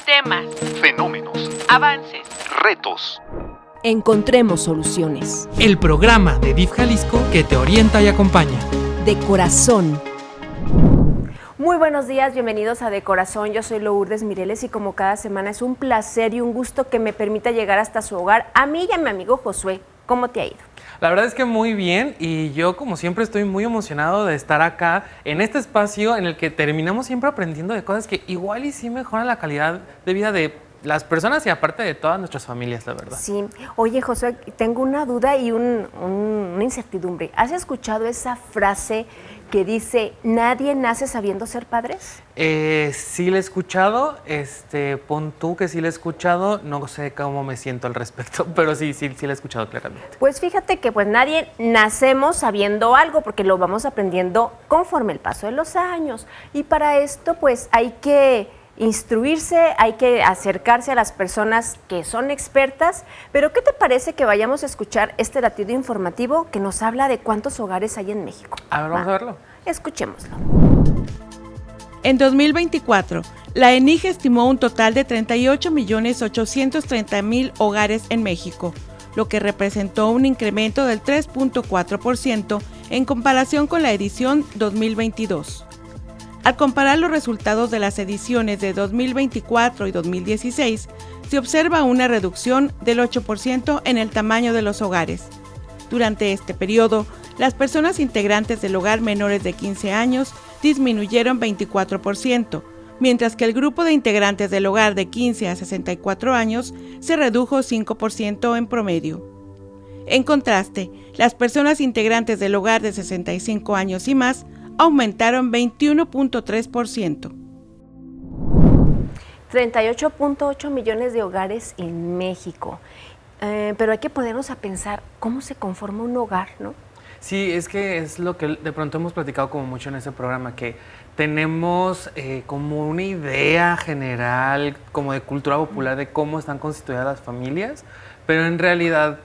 Temas, fenómenos, avances, retos. Encontremos soluciones. El programa de DIF Jalisco que te orienta y acompaña. De corazón. Muy buenos días, bienvenidos a De Corazón. Yo soy Lourdes Mireles y como cada semana es un placer y un gusto que me permita llegar hasta su hogar. A mí y a mi amigo Josué, ¿cómo te ha ido? La verdad es que muy bien, y yo como siempre estoy muy emocionado de estar acá en este espacio en el que terminamos siempre aprendiendo de cosas que igual y sí mejoran la calidad de vida de las personas y aparte de todas nuestras familias, la verdad. Sí. Oye, Josué, tengo una duda y una incertidumbre. ¿Has escuchado esa frase que dice, nadie nace sabiendo ser padres? Sí la he escuchado, pon tú que sí la he escuchado, no sé cómo me siento al respecto, pero sí la he escuchado claramente. Pues fíjate que pues nadie nacemos sabiendo algo, porque lo vamos aprendiendo conforme el paso de los años. Y para esto pues hay que instruirse, hay que acercarse a las personas que son expertas, pero ¿qué te parece que vayamos a escuchar este latido informativo que nos habla de cuántos hogares hay en México? A ver, vamos a verlo. Escuchémoslo. En 2024, la ENIGE estimó un total de 38.830.000 hogares en México, lo que representó un incremento del 3.4% en comparación con la edición 2022. Al comparar los resultados de las ediciones de 2024 y 2016, se observa una reducción del 8% en el tamaño de los hogares. Durante este periodo, las personas integrantes del hogar menores de 15 años disminuyeron 24%, mientras que el grupo de integrantes del hogar de 15 a 64 años se redujo 5% en promedio. En contraste, las personas integrantes del hogar de 65 años y más aumentaron 21.3%. 38.8 millones de hogares en México. Pero hay que ponernos a pensar cómo se conforma un hogar, ¿no? Sí, es que es lo que de pronto hemos platicado como mucho en este programa, que tenemos como una idea general, como de cultura popular, de cómo están constituidas las familias, pero en realidad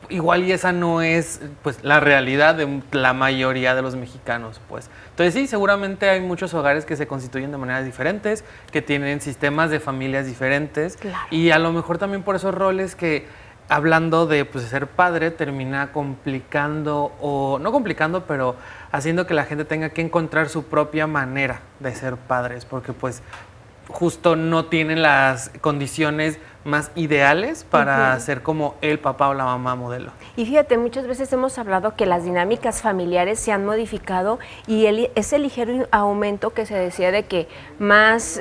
igual y esa no es pues la realidad de la mayoría de los mexicanos, pues. Entonces sí, seguramente hay muchos hogares que se constituyen de maneras diferentes, que tienen sistemas de familias diferentes, claro. Y a lo mejor también por esos roles que, hablando de pues, ser padre, termina complicando, o no complicando, pero haciendo que la gente tenga que encontrar su propia manera de ser padres, porque pues justo no tienen las condiciones más ideales para ser como el papá o la mamá modelo. Y fíjate, muchas veces hemos hablado que las dinámicas familiares se han modificado y ese ligero aumento que se decía de que más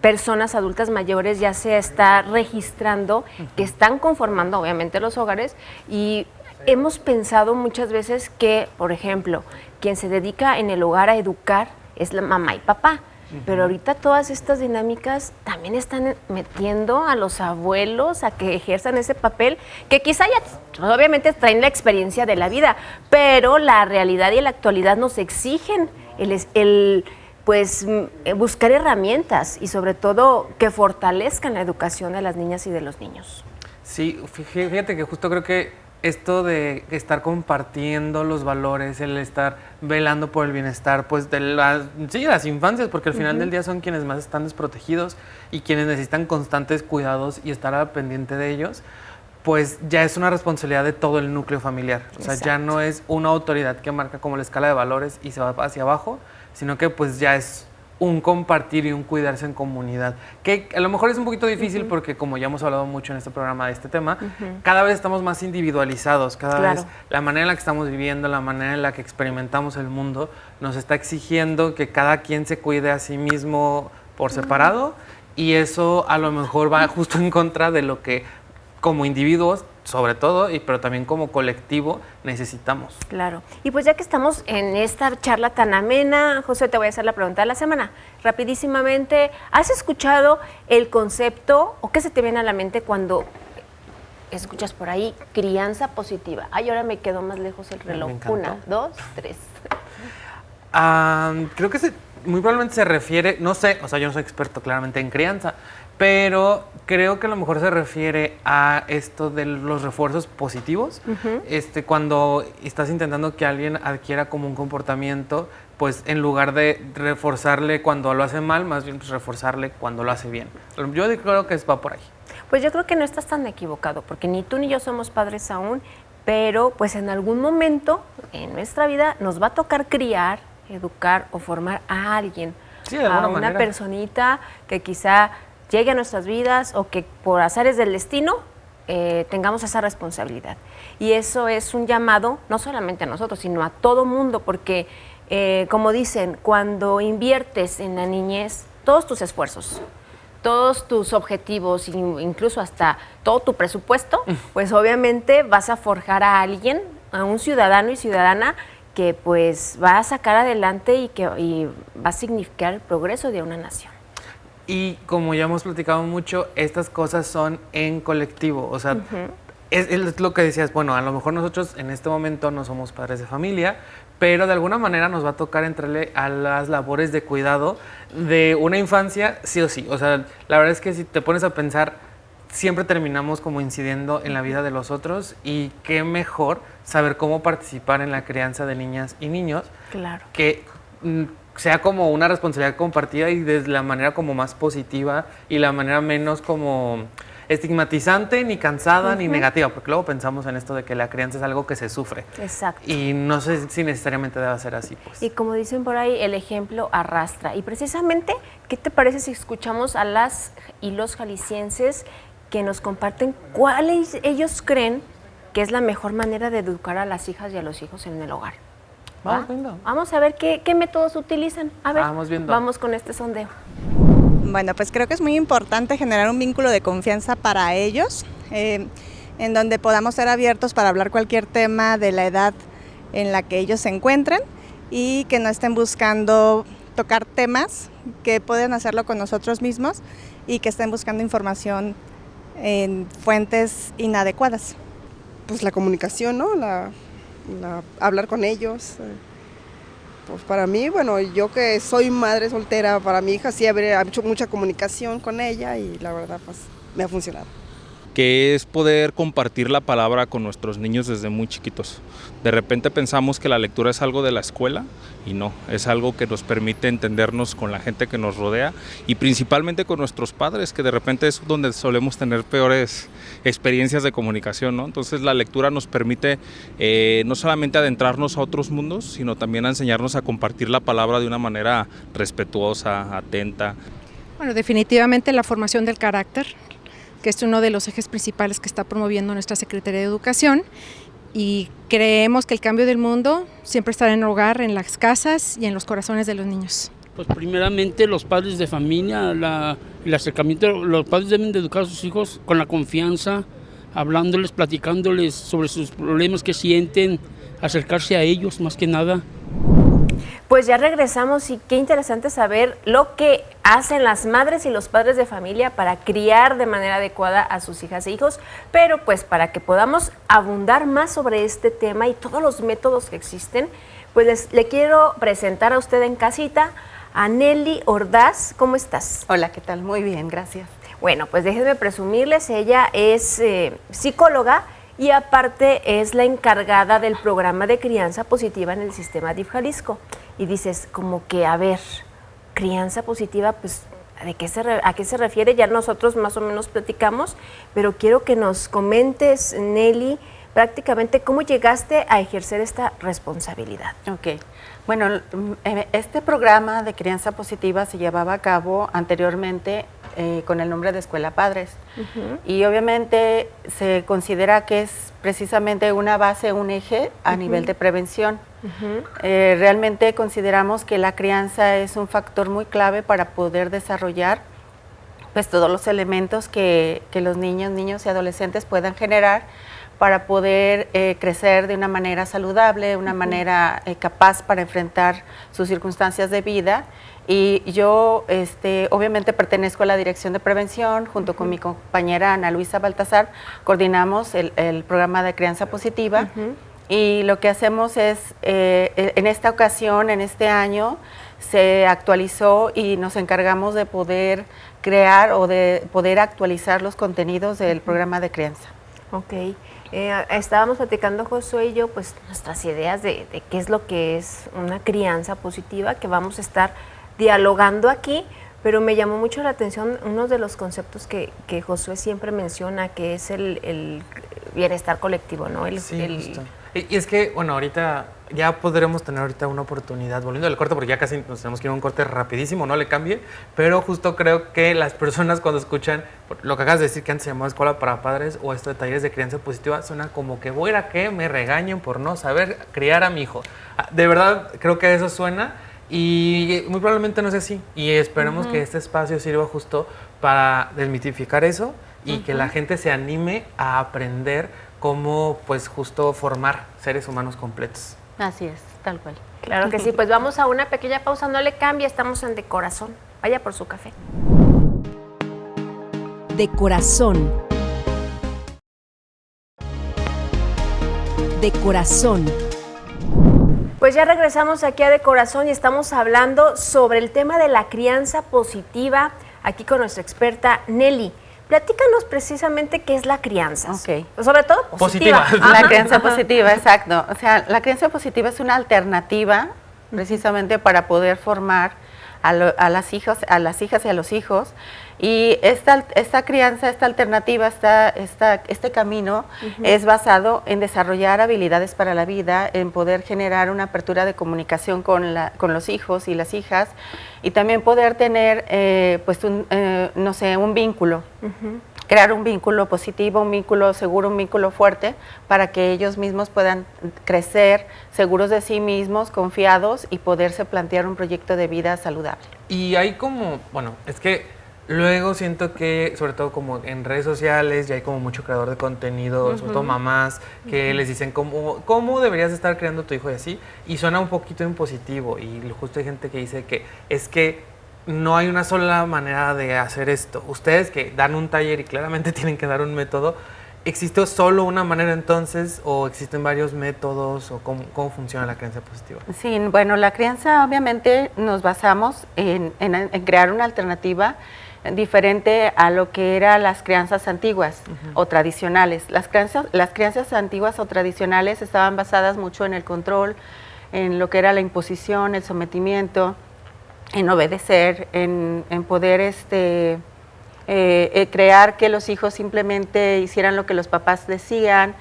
personas adultas mayores ya se está registrando, que están conformando obviamente los hogares, y hemos pensado muchas veces que, por ejemplo, quien se dedica en el hogar a educar es la mamá y papá. Pero ahorita todas estas dinámicas también están metiendo a los abuelos a que ejerzan ese papel, que quizá ya obviamente traen la experiencia de la vida, pero la realidad y la actualidad nos exigen buscar herramientas y sobre todo que fortalezcan la educación de las niñas y de los niños. Sí, fíjate que justo creo que esto de estar compartiendo los valores, el estar velando por el bienestar pues de las infancias, porque al final del día son quienes más están desprotegidos y quienes necesitan constantes cuidados y estar al pendiente de ellos, pues ya es una responsabilidad de todo el núcleo familiar. O sea, ya no es una autoridad que marca como la escala de valores y se va hacia abajo, sino que pues ya es un compartir y un cuidarse en comunidad, que a lo mejor es un poquito difícil porque como ya hemos hablado mucho en este programa de este tema, cada vez estamos más individualizados, cada vez la manera en la que estamos viviendo, la manera en la que experimentamos el mundo, nos está exigiendo que cada quien se cuide a sí mismo por separado, y eso a lo mejor va justo en contra de lo que como individuos, sobre todo, pero también como colectivo, necesitamos. Claro. Y pues ya que estamos en esta charla tan amena, José, te voy a hacer la pregunta de la semana. Rapidísimamente, ¿has escuchado el concepto o qué se te viene a la mente cuando escuchas por ahí crianza positiva? Ay, ahora me quedó más lejos el reloj. 1, 2, 3. Creo que muy probablemente se refiere, no sé, o sea, yo no soy experto claramente en crianza, pero creo que a lo mejor se refiere a esto de los refuerzos positivos. Cuando estás intentando que alguien adquiera como un comportamiento, pues en lugar de reforzarle cuando lo hace mal, más bien pues, reforzarle cuando lo hace bien. Yo creo que va por ahí. Pues yo creo que no estás tan equivocado, porque ni tú ni yo somos padres aún, pero pues en algún momento en nuestra vida nos va a tocar criar, educar o formar a alguien, Sí, de alguna a una manera. personita que quizá llegue a nuestras vidas o que por azares del destino tengamos esa responsabilidad. Y eso es un llamado no solamente a nosotros, sino a todo mundo, porque como dicen, cuando inviertes en la niñez, todos tus esfuerzos, todos tus objetivos, incluso hasta todo tu presupuesto, pues obviamente vas a forjar a alguien, a un ciudadano y ciudadana que pues va a sacar adelante y va a significar el progreso de una nación. Y como ya hemos platicado mucho, estas cosas son en colectivo, o sea, es lo que decías, bueno, a lo mejor nosotros en este momento no somos padres de familia, pero de alguna manera nos va a tocar entrarle a las labores de cuidado de una infancia, sí o sí. O sea, la verdad es que si te pones a pensar, siempre terminamos como incidiendo en la vida de los otros y qué mejor saber cómo participar en la crianza de niñas y niños. Claro. Que sea como una responsabilidad compartida y de la manera como más positiva y la manera menos como estigmatizante, ni cansada, ni negativa, porque luego pensamos en esto de que la crianza es algo que se sufre. Exacto. Y no sé si necesariamente debe ser así, pues. Y como dicen por ahí, el ejemplo arrastra. Y precisamente, ¿qué te parece si escuchamos a las y los jaliscienses que nos comparten cuáles ellos creen que es la mejor manera de educar a las hijas y a los hijos en el hogar? Vamos ¿Va? viendo. Vamos a ver qué métodos utilizan. A ver, Vamos viendo. vamos con este sondeo. Bueno, pues creo que es muy importante generar un vínculo de confianza para ellos, en donde podamos ser abiertos para hablar cualquier tema de la edad en la que ellos se encuentren y que no estén buscando tocar temas, que pueden hacerlo con nosotros mismos y que estén buscando información en fuentes inadecuadas. Pues la comunicación, ¿no? Hablar con ellos. Pues para mí, bueno, yo que soy madre soltera, para mi hija sí habría hecho mucha comunicación con ella y la verdad pues me ha funcionado. Que es poder compartir la palabra con nuestros niños desde muy chiquitos. De repente pensamos que la lectura es algo de la escuela y no, es algo que nos permite entendernos con la gente que nos rodea y principalmente con nuestros padres, que de repente es donde solemos tener peores experiencias de comunicación, ¿no? Entonces la lectura nos permite no solamente adentrarnos a otros mundos, sino también a enseñarnos a compartir la palabra de una manera respetuosa, atenta. Bueno, definitivamente la formación del carácter, que es uno de los ejes principales que está promoviendo nuestra Secretaría de Educación, y creemos que el cambio del mundo siempre estará en el hogar, en las casas y en los corazones de los niños. Pues primeramente los padres de familia, el acercamiento, los padres deben de educar a sus hijos con la confianza, hablándoles, platicándoles sobre sus problemas que sienten, acercarse a ellos más que nada. Pues ya regresamos y qué interesante saber lo que hacen las madres y los padres de familia para criar de manera adecuada a sus hijas e hijos, pero pues para que podamos abundar más sobre este tema y todos los métodos que existen, pues le quiero presentar a usted en casita a Nelly Ordaz. ¿Cómo estás? Hola, ¿qué tal? Muy bien, gracias. Bueno, pues déjenme presumirles, ella es psicóloga y aparte es la encargada del programa de crianza positiva en el sistema DIF Jalisco. Y dices, como que, a ver, crianza positiva, pues, ¿a qué se refiere? Ya nosotros más o menos platicamos, pero quiero que nos comentes, Nelly, prácticamente cómo llegaste a ejercer esta responsabilidad. Ok. Bueno, este programa de crianza positiva se llevaba a cabo anteriormente con el nombre de Escuela Padres. Y obviamente se considera que es precisamente una base, un eje a nivel de prevención. Realmente consideramos que la crianza es un factor muy clave para poder desarrollar pues todos los elementos que los niños y adolescentes puedan generar para poder crecer de una manera saludable, de una manera capaz para enfrentar sus circunstancias de vida. Y yo obviamente pertenezco a la Dirección de Prevención, junto con mi compañera Ana Luisa Baltasar, coordinamos el programa de crianza positiva. Y lo que hacemos es, en esta ocasión, en este año, se actualizó y nos encargamos de poder crear o de poder actualizar los contenidos del programa de crianza. Ok. Estábamos platicando Josué y yo, pues nuestras ideas de qué es lo que es una crianza positiva, que vamos a estar dialogando aquí, pero me llamó mucho la atención uno de los conceptos que Josué siempre menciona, que es el bienestar colectivo, ¿no? Justo. Y es que, bueno, ahorita ya podremos tener ahorita una oportunidad, volviendo al corte, porque ya casi nos tenemos que ir a un corte rapidísimo, no le cambie, pero justo creo que las personas cuando escuchan lo que acabas de decir, que antes se llamaba Escuela para Padres o esto de talleres de crianza positiva, suena como que voy a ir a que me regañen por no saber criar a mi hijo. De verdad, creo que eso suena y muy probablemente no es así, y esperemos que este espacio sirva justo para desmitificar eso y que la gente se anime a aprender cómo, pues, justo formar seres humanos completos. Así es, tal cual. Claro que sí, pues vamos a una pequeña pausa, no le cambie, estamos en De Corazón. Vaya por su café. De Corazón. De Corazón. Pues ya regresamos aquí a De Corazón y estamos hablando sobre el tema de la crianza positiva, aquí con nuestra experta Nelly. Platícanos precisamente qué es la crianza. Ok. Sobre todo positiva. La crianza positiva, exacto. O sea, la crianza positiva es una alternativa precisamente para poder formar a las hijas y a los hijos. Y esta crianza, esta alternativa, este camino es basado en desarrollar habilidades para la vida, en poder generar una apertura de comunicación con los hijos y las hijas, y también poder tener, un vínculo. Crear un vínculo positivo, un vínculo seguro, un vínculo fuerte, para que ellos mismos puedan crecer seguros de sí mismos, confiados, y poderse plantear un proyecto de vida saludable. Y hay como, bueno, es que luego siento que, sobre todo como en redes sociales, ya hay como mucho creador de contenido, sobre todo mamás, que les dicen cómo deberías estar criando a tu hijo y así, y suena un poquito impositivo, y justo hay gente que dice que es que no hay una sola manera de hacer esto. Ustedes que dan un taller y claramente tienen que dar un método, ¿existe solo una manera entonces o existen varios métodos o cómo funciona la crianza positiva? Sí, bueno, la crianza obviamente nos basamos en crear una alternativa diferente a lo que eran las crianzas antiguas o tradicionales. Las crianzas antiguas o tradicionales estaban basadas mucho en el control, en lo que era la imposición, el sometimiento, en obedecer, en poder crear que los hijos simplemente hicieran lo que los papás decían.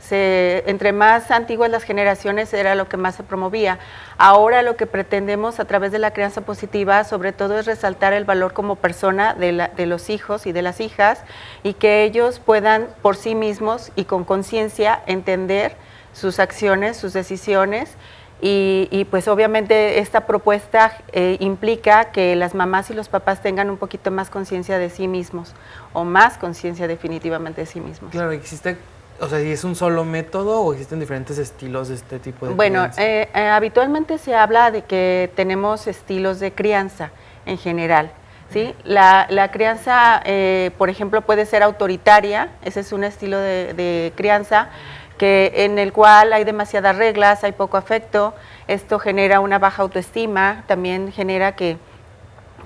Entre más antiguas las generaciones era lo que más se promovía. Ahora lo que pretendemos a través de la crianza positiva sobre todo es resaltar el valor como persona de los hijos y de las hijas, y que ellos puedan por sí mismos y con conciencia entender sus acciones, sus decisiones. Y pues obviamente esta propuesta implica que las mamás y los papás tengan un poquito más conciencia de sí mismos, o más conciencia definitivamente de sí mismos. Claro, existe, o sea, ¿es un solo método o existen diferentes estilos de este tipo de crianza? Bueno, habitualmente se habla de que tenemos estilos de crianza en general. ¿Sí? La crianza, por ejemplo, puede ser autoritaria, ese es un estilo de crianza, en el cual hay demasiadas reglas, hay poco afecto. Esto genera una baja autoestima, también genera que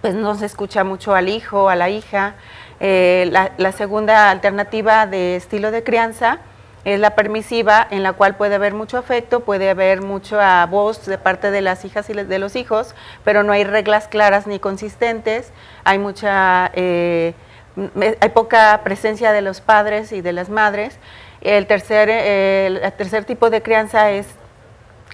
pues, no se escucha mucho al hijo, a la hija. La segunda alternativa de estilo de crianza es la permisiva, en la cual puede haber mucho afecto, puede haber mucha voz de parte de las hijas y de los hijos, pero no hay reglas claras ni consistentes, hay poca presencia de los padres y de las madres. El tercer tipo de crianza es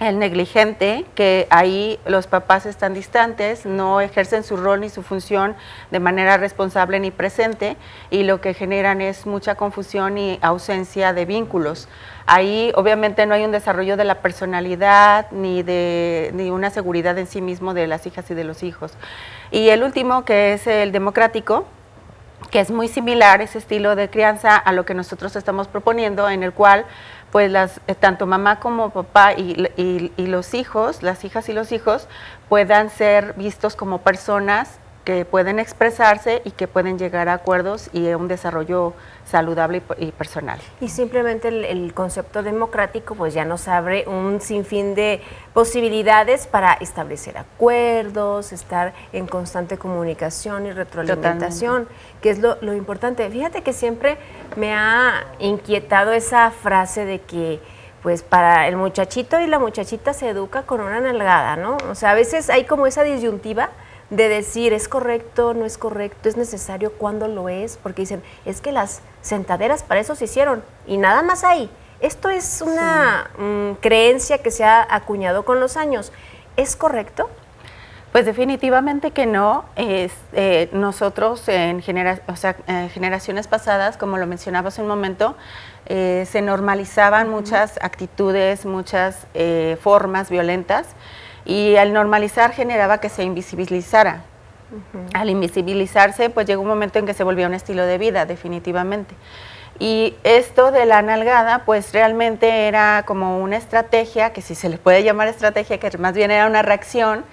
el negligente, que ahí los papás están distantes, no ejercen su rol ni su función de manera responsable ni presente, y lo que generan es mucha confusión y ausencia de vínculos. Ahí obviamente no hay un desarrollo de la personalidad ni una seguridad en sí mismo de las hijas y de los hijos. Y el último, que es el democrático, que es muy similar ese estilo de crianza a lo que nosotros estamos proponiendo, en el cual pues tanto mamá como papá y los hijos, las hijas y los hijos, puedan ser vistos como personas que pueden expresarse y que pueden llegar a acuerdos y a un desarrollo saludable y personal. Y simplemente el concepto democrático pues ya nos abre un sinfín de posibilidades para establecer acuerdos, estar en constante comunicación y retroalimentación, que es lo importante. Fíjate que siempre me ha inquietado esa frase de que pues para el muchachito y la muchachita se educa con una nalgada, ¿no? O sea, a veces hay como esa disyuntiva de decir, ¿es correcto, no es correcto, es necesario, cuándo lo es? Porque dicen, es que las sentaderas para eso se hicieron y nada más ahí. Esto es una creencia que se ha acuñado con los años. ¿Es correcto? Pues definitivamente que no. Nosotros en generaciones pasadas, como lo mencionaba hace un momento, se normalizaban muchas actitudes, muchas formas violentas, y al normalizar generaba que se invisibilizara. Al invisibilizarse, pues llegó un momento en que se volvía un estilo de vida, definitivamente. Y esto de la nalgada, pues realmente era como una estrategia, que si se le puede llamar estrategia, que más bien era una reacción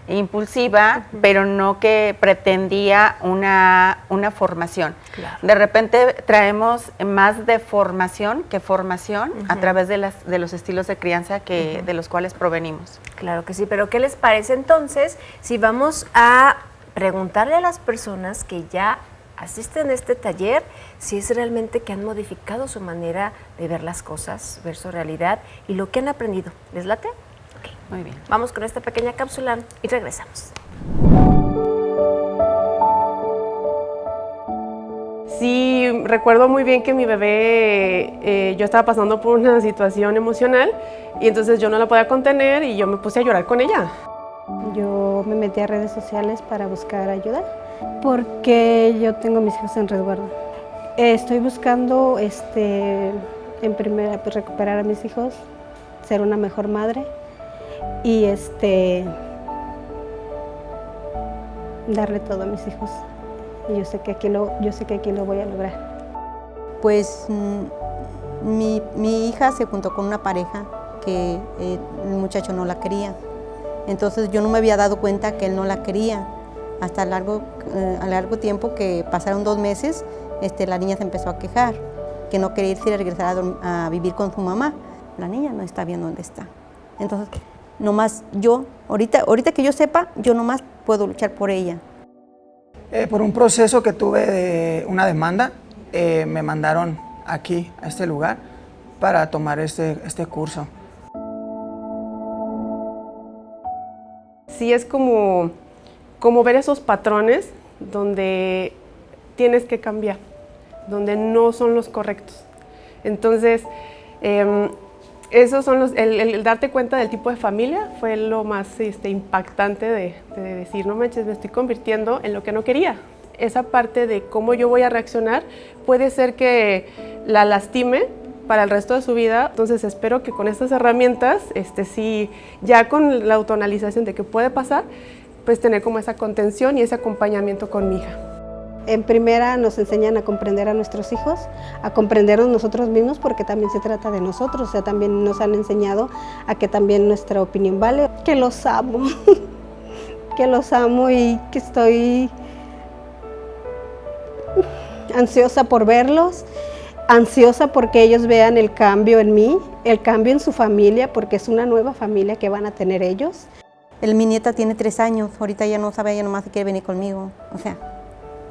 impulsiva, pero no que pretendía una formación. Claro. De repente traemos más de formación que formación a través de los estilos de crianza de los cuales provenimos. Claro que sí, pero ¿qué les parece entonces si vamos a preguntarle a las personas que ya asisten a este taller si es realmente que han modificado su manera de ver las cosas, ver su realidad y lo que han aprendido? ¿Les late? Okay. Muy bien. Vamos con esta pequeña cápsula y regresamos. Sí, recuerdo muy bien que mi bebé, yo estaba pasando por una situación emocional y entonces yo no la podía contener y yo me puse a llorar con ella. Yo me metí a redes sociales para buscar ayuda porque yo tengo mis hijos en resguardo. Estoy buscando, en primera, pues, recuperar a mis hijos, ser una mejor madre y darle todo a mis hijos. Y yo sé que aquí lo voy a lograr. Pues mi hija se juntó con una pareja que el muchacho no la quería. Entonces yo no me había dado cuenta que él no la quería. Hasta a largo tiempo, que pasaron 2 meses, la niña se empezó a quejar, que no quería irse y regresar a vivir con su mamá. La niña no está bien donde está. Entonces, nomás yo, ahorita que yo sepa, yo nomás puedo luchar por ella. Por un proceso que tuve de una demanda, me mandaron aquí, a este lugar, para tomar este curso. Sí, es como ver esos patrones donde tienes que cambiar, donde no son los correctos. Entonces, esos son el darte cuenta del tipo de familia fue lo más impactante de decir, no manches, me estoy convirtiendo en lo que no quería. Esa parte de cómo yo voy a reaccionar puede ser que la lastime para el resto de su vida. Entonces espero que con estas herramientas, sí, ya con la autoanalización de qué puede pasar, pues tener como esa contención y ese acompañamiento con mi hija. En primera nos enseñan a comprender a nuestros hijos, a comprendernos nosotros mismos, porque también se trata de nosotros. O sea, también nos han enseñado a que también nuestra opinión vale, que los amo, que los amo y que estoy ansiosa por verlos, ansiosa porque ellos vean el cambio en mí, el cambio en su familia, porque es una nueva familia que van a tener ellos. Mi nieta tiene 3 años, ahorita ya no sabe, ella nomás quiere venir conmigo. O sea,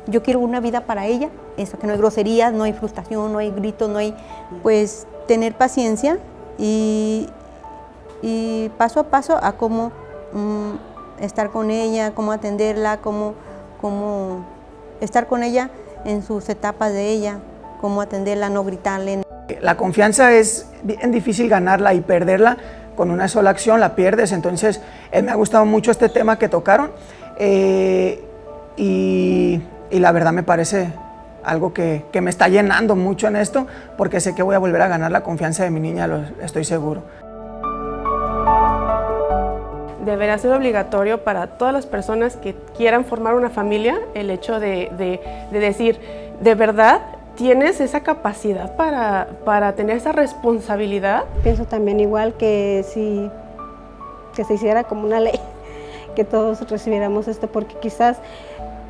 yo quiero una vida para ella, eso, que no hay groserías, no hay frustración, no hay gritos, no hay, pues, tener paciencia y paso a paso a cómo estar con ella, cómo atenderla, cómo estar con ella en sus etapas de ella, cómo atenderla, no gritarle. La confianza es bien difícil ganarla y perderla con una sola acción, la pierdes. Entonces, me ha gustado mucho este tema que tocaron y la verdad me parece algo que me está llenando mucho en esto, porque sé que voy a volver a ganar la confianza de mi niña, estoy seguro. Deberá ser obligatorio para todas las personas que quieran formar una familia el hecho de decir, de verdad, ¿tienes esa capacidad para tener esa responsabilidad? Pienso también igual que se hiciera como una ley, que todos recibiéramos esto, porque quizás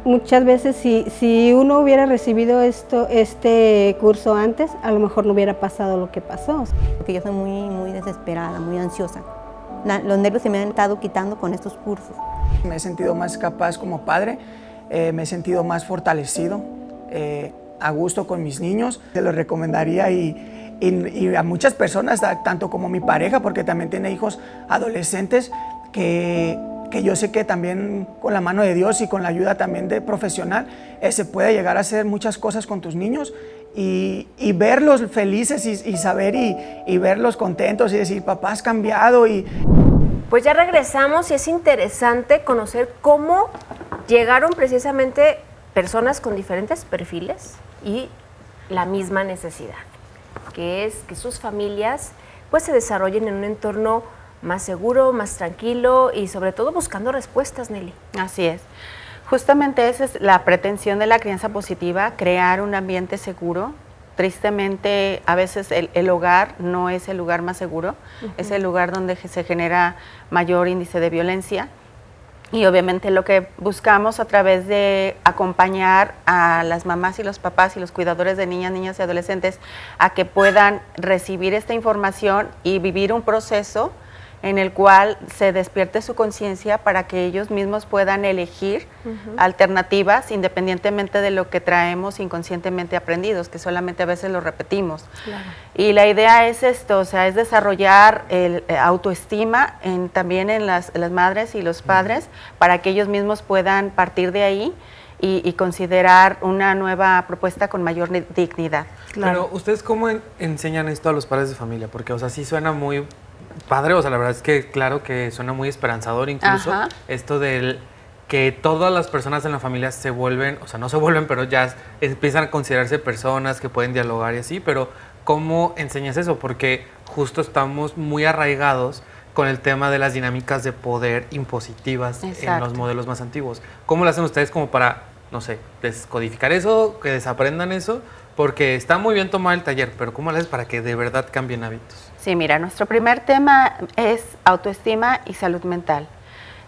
Muchas veces si uno hubiera recibido este curso antes, a lo mejor no hubiera pasado lo que pasó. Porque yo soy muy desesperada, muy ansiosa. Los nervios se me han estado quitando con estos cursos. Me he sentido más capaz como padre, me he sentido más fortalecido, a gusto con mis niños. Se los recomendaría y a muchas personas, tanto como mi pareja, porque también tiene hijos adolescentes, que yo sé que también con la mano de Dios y con la ayuda también de profesional, se puede llegar a hacer muchas cosas con tus niños y verlos felices y saber y verlos contentos y decir, papá, has cambiado. Pues ya regresamos y es interesante conocer cómo llegaron precisamente personas con diferentes perfiles y la misma necesidad, que es que sus familias pues se desarrollen en un entorno más seguro, más tranquilo y sobre todo buscando respuestas, Nelly. Así es. Justamente esa es la pretensión de la crianza positiva, crear un ambiente seguro. Tristemente, a veces el hogar no es el lugar más seguro, es el lugar donde se genera mayor índice de violencia. Y obviamente lo que buscamos a través de acompañar a las mamás y los papás y los cuidadores de niñas, niñas y adolescentes a que puedan recibir esta información y vivir un proceso en el cual se despierte su conciencia para que ellos mismos puedan elegir alternativas independientemente de lo que traemos inconscientemente aprendidos, que solamente a veces lo repetimos. Claro. Y la idea es esto, o sea, es desarrollar autoestima también en las madres y los padres para que ellos mismos puedan partir de ahí y considerar una nueva propuesta con mayor dignidad. Claro. Pero, ¿ustedes cómo enseñan esto a los padres de familia? Porque, o sea, sí suena muy padre, o sea, la verdad es que claro que suena muy esperanzador incluso. Ajá. Esto del que todas las personas en la familia se vuelven, o sea, no se vuelven, pero ya empiezan a considerarse personas que pueden dialogar y así, pero ¿cómo enseñas eso? Porque justo estamos muy arraigados con el tema de las dinámicas de poder impositivas. Exacto. En los modelos más antiguos. ¿Cómo lo hacen ustedes como para, no sé, descodificar eso, que desaprendan eso? Porque está muy bien tomar el taller, pero ¿cómo lo haces para que de verdad cambien hábitos? Sí, mira, nuestro primer tema es autoestima y salud mental.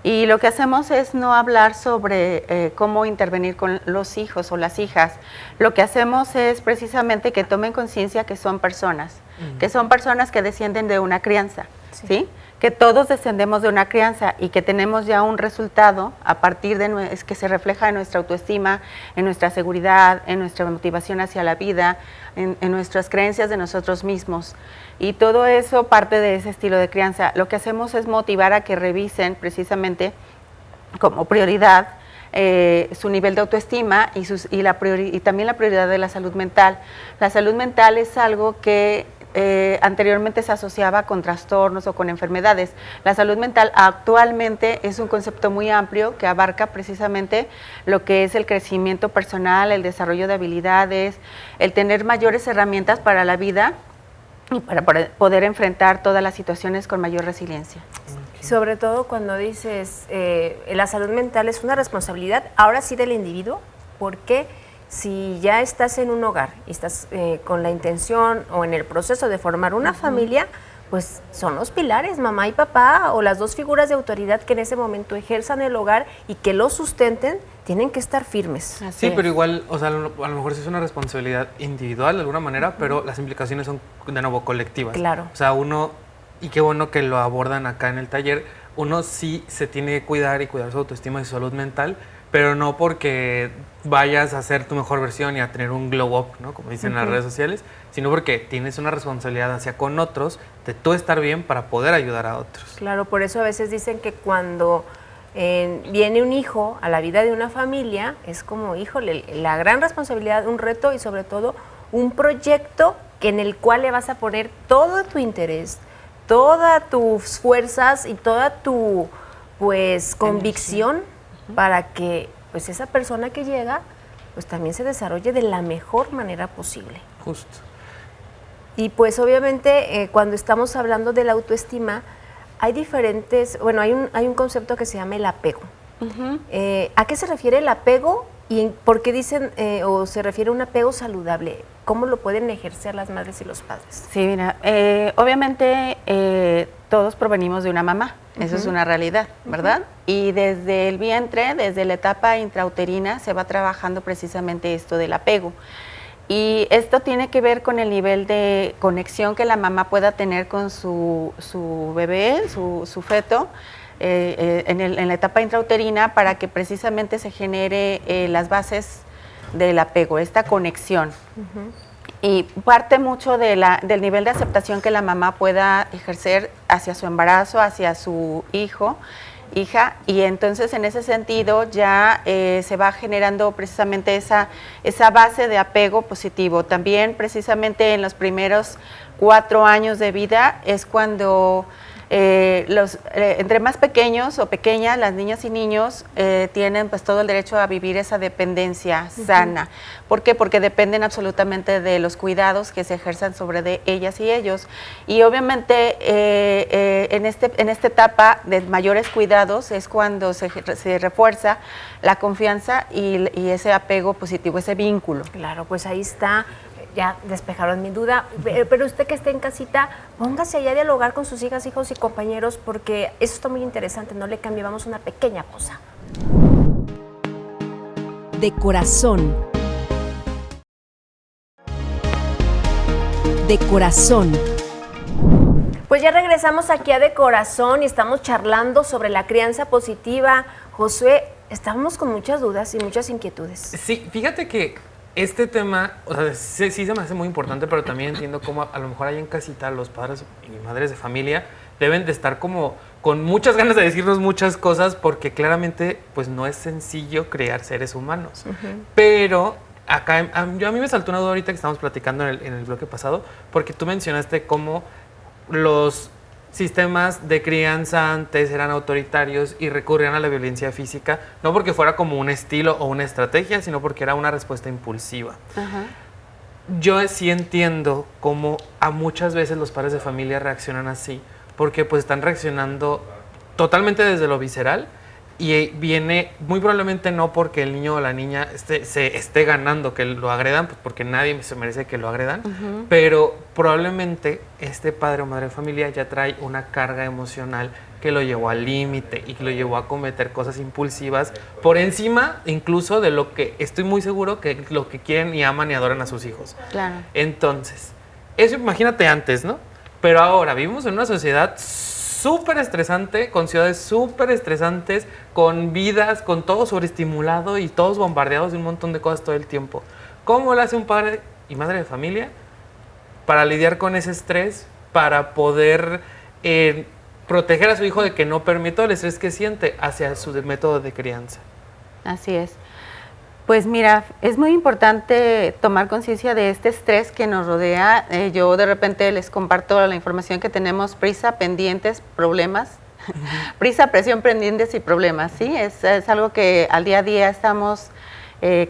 Y lo que hacemos es no hablar sobre cómo intervenir con los hijos o las hijas. Lo que hacemos es precisamente que tomen conciencia que son personas, que son personas que descienden de una crianza, ¿sí? Que todos descendemos de una crianza y que tenemos ya un resultado a partir de que se refleja en nuestra autoestima, en nuestra seguridad, en nuestra motivación hacia la vida, en nuestras creencias de nosotros mismos. Y todo eso parte de ese estilo de crianza. Lo que hacemos es motivar a que revisen precisamente como prioridad su nivel de autoestima y también la prioridad de la salud mental. La salud mental es algo que anteriormente se asociaba con trastornos o con enfermedades. La salud mental actualmente es un concepto muy amplio que abarca precisamente lo que es el crecimiento personal, el desarrollo de habilidades, el tener mayores herramientas para la vida y para poder enfrentar todas las situaciones con mayor resiliencia. Sobre todo cuando dices la salud mental es una responsabilidad ahora sí del individuo, porque si ya estás en un hogar y estás con la intención o en el proceso de formar una familia, pues son los pilares, mamá y papá, o las dos figuras de autoridad que en ese momento ejerzan el hogar y que lo sustenten, tienen que estar firmes. Así sí, pero igual, o sea, a lo mejor sí es una responsabilidad individual de alguna manera, pero las implicaciones son de nuevo colectivas. Claro. O sea, uno, y qué bueno que lo abordan acá en el taller, uno sí se tiene que cuidar y cuidar su autoestima y su salud mental, pero no porque vayas a ser tu mejor versión y a tener un glow up, ¿no? Como dicen en las redes sociales, sino porque tienes una responsabilidad hacia con otros de tú estar bien para poder ayudar a otros. Claro, por eso a veces dicen que cuando viene un hijo a la vida de una familia, es como, híjole, la gran responsabilidad, un reto y sobre todo un proyecto en el cual le vas a poner todo tu interés, todas tus fuerzas y toda tu, pues, convicción para que pues esa persona que llega pues también se desarrolle de la mejor manera posible. Justo. Y pues obviamente cuando estamos hablando de la autoestima hay diferentes, bueno, hay un concepto que se llama el apego. ¿A qué se refiere el apego ¿Y por qué dicen o se refiere a un apego saludable? ¿Cómo lo pueden ejercer las madres y los padres? Sí, mira, obviamente todos provenimos de una mamá, eso es una realidad, ¿verdad? Y desde el vientre, desde la etapa intrauterina, se va trabajando precisamente esto del apego. Y esto tiene que ver con el nivel de conexión que la mamá pueda tener con su bebé, su feto, en la etapa intrauterina, para que precisamente se genere las bases del apego, esta conexión. Y parte mucho del nivel de aceptación que la mamá pueda ejercer hacia su embarazo, hacia su hijo, hija, y entonces en ese sentido ya se va generando precisamente esa base de apego positivo. También precisamente en los primeros 4 años de vida es cuando entre más pequeños o pequeñas, las niñas y niños tienen pues todo el derecho a vivir esa dependencia sana. ¿Por qué? Porque dependen absolutamente de los cuidados que se ejerzan sobre de ellas y ellos. Y obviamente en esta etapa de mayores cuidados es cuando se refuerza la confianza y ese apego positivo, ese vínculo. Claro, pues ahí está. Ya despejaron mi duda, pero usted que esté en casita, póngase allá a dialogar con sus hijas, hijos y compañeros, porque eso está muy interesante, no le cambiamos una pequeña cosa. De corazón. De corazón. Pues ya regresamos aquí a De Corazón y estamos charlando sobre la crianza positiva. Josué, estábamos con muchas dudas y muchas inquietudes. Sí, fíjate que este tema, o sea, sí se me hace muy importante, pero también entiendo cómo a lo mejor ahí en casita los padres y madres de familia deben de estar como con muchas ganas de decirnos muchas cosas, porque claramente pues no es sencillo crear seres humanos. Pero acá a mí me saltó una duda ahorita que estábamos platicando en el bloque pasado, porque tú mencionaste cómo los sistemas de crianza antes eran autoritarios y recurrían a la violencia física, no porque fuera como un estilo o una estrategia, sino porque era una respuesta impulsiva. Yo sí entiendo cómo a muchas veces los padres de familia reaccionan así, porque pues están reaccionando totalmente desde lo visceral, y viene muy probablemente no porque el niño o la niña se esté ganando que lo agredan, pues porque nadie se merece que lo agredan, pero probablemente este padre o madre de familia ya trae una carga emocional que lo llevó al límite y que lo llevó a cometer cosas impulsivas por encima incluso de lo que estoy muy seguro que lo que quieren y aman y adoran a sus hijos. Claro. Entonces, eso imagínate antes, ¿no? Pero ahora vivimos en una sociedad súper estresante, con ciudades súper estresantes, con vidas, con todo sobreestimulado y todos bombardeados de un montón de cosas todo el tiempo. ¿Cómo lo hace un padre y madre de familia para lidiar con ese estrés, para poder proteger a su hijo de que no permita el estrés que siente hacia su método de crianza? Así es. Pues mira, es muy importante tomar conciencia de este estrés que nos rodea. Yo de repente les comparto la información que tenemos: prisa, pendientes, problemas. Prisa, presión, pendientes y problemas, ¿sí? Es algo que al día a día estamos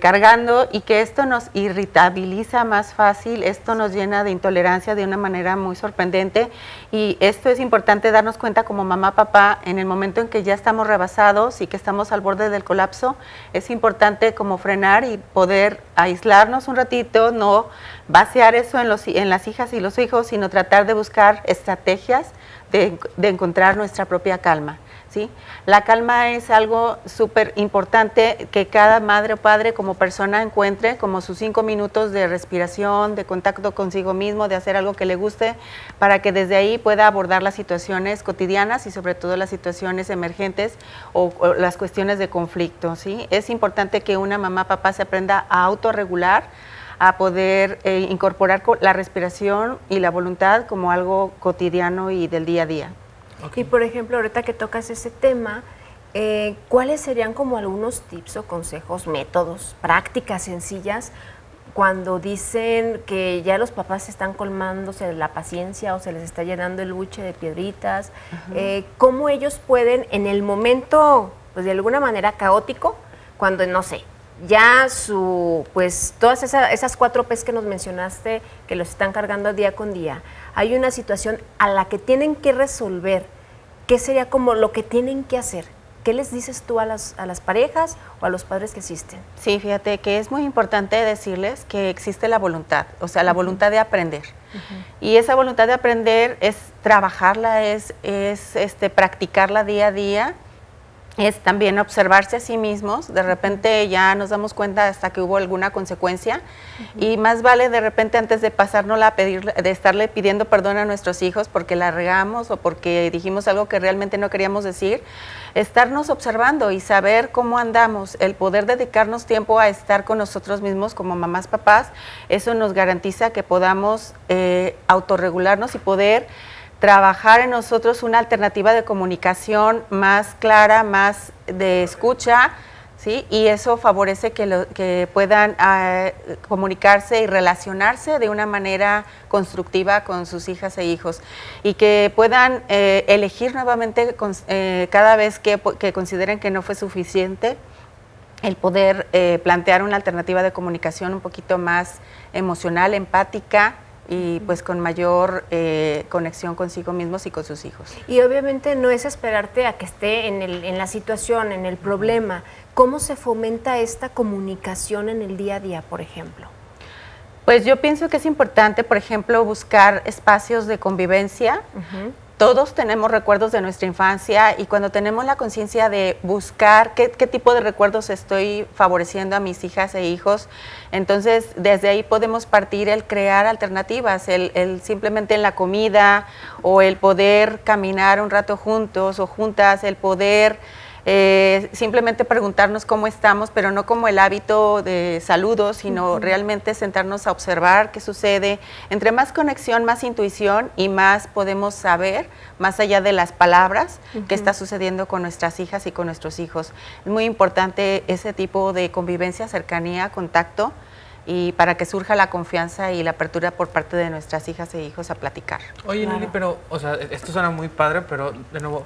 cargando, y que esto nos irritabiliza más fácil, esto nos llena de intolerancia de una manera muy sorprendente, y esto es importante darnos cuenta como mamá, papá, en el momento en que ya estamos rebasados y que estamos al borde del colapso. Es importante como frenar y poder aislarnos un ratito, no vaciar eso en las hijas y los hijos, sino tratar de buscar estrategias de encontrar nuestra propia calma. ¿Sí? La calma es algo súper importante que cada madre o padre como persona encuentre como sus 5 minutos de respiración, de contacto consigo mismo, de hacer algo que le guste, para que desde ahí pueda abordar las situaciones cotidianas y sobre todo las situaciones emergentes o las cuestiones de conflicto, ¿sí? Es importante que una mamá, papá se aprenda a autorregular, a poder incorporar la respiración y la voluntad como algo cotidiano y del día a día. Y por ejemplo, ahorita que tocas ese tema, ¿cuáles serían como algunos tips o consejos, métodos, prácticas sencillas cuando dicen que ya los papás están colmándose la paciencia o se les está llenando el buche de piedritas? ¿Cómo ellos pueden en el momento, pues de alguna manera caótico, cuando no sé, ya pues todas esas 4 P's que nos mencionaste que los están cargando día con día, hay una situación a la que tienen que resolver, ¿qué sería como lo que tienen que hacer? ¿Qué les dices tú a las parejas o a los padres que asisten? Sí, fíjate que es muy importante decirles que existe la voluntad, o sea, la voluntad de aprender. Y esa voluntad de aprender es trabajarla, es practicarla día a día, es también observarse a sí mismos. De repente ya nos damos cuenta hasta que hubo alguna consecuencia y más vale de repente antes de pasárnosla a pedir, de estarle pidiendo perdón a nuestros hijos porque la regamos o porque dijimos algo que realmente no queríamos decir, estarnos observando y saber cómo andamos, el poder dedicarnos tiempo a estar con nosotros mismos como mamás, papás, eso nos garantiza que podamos autorregularnos y poder trabajar en nosotros una alternativa de comunicación más clara, más de escucha, ¿sí? Y eso favorece que puedan comunicarse y relacionarse de una manera constructiva con sus hijas e hijos y que puedan elegir nuevamente cada vez que consideren que no fue suficiente el poder plantear una alternativa de comunicación un poquito más emocional, empática, y pues con mayor conexión consigo mismos y con sus hijos. Y obviamente no es esperarte a que esté en la situación, en el problema. ¿Cómo se fomenta esta comunicación en el día a día, por ejemplo? Pues yo pienso que es importante, por ejemplo, buscar espacios de convivencia. Todos tenemos recuerdos de nuestra infancia y cuando tenemos la conciencia de buscar qué tipo de recuerdos estoy favoreciendo a mis hijas e hijos, entonces desde ahí podemos partir el crear alternativas, el simplemente en la comida o el poder caminar un rato juntos o juntas, el poder simplemente preguntarnos cómo estamos, pero no como el hábito de saludos, sino realmente sentarnos a observar qué sucede. Entre más conexión, más intuición y más podemos saber, más allá de las palabras, qué está sucediendo con nuestras hijas y con nuestros hijos. Es muy importante ese tipo de convivencia, cercanía, contacto, y para que surja la confianza y la apertura por parte de nuestras hijas e hijos a platicar. Oye, Lili, pero, o sea, esto suena muy padre, pero de nuevo,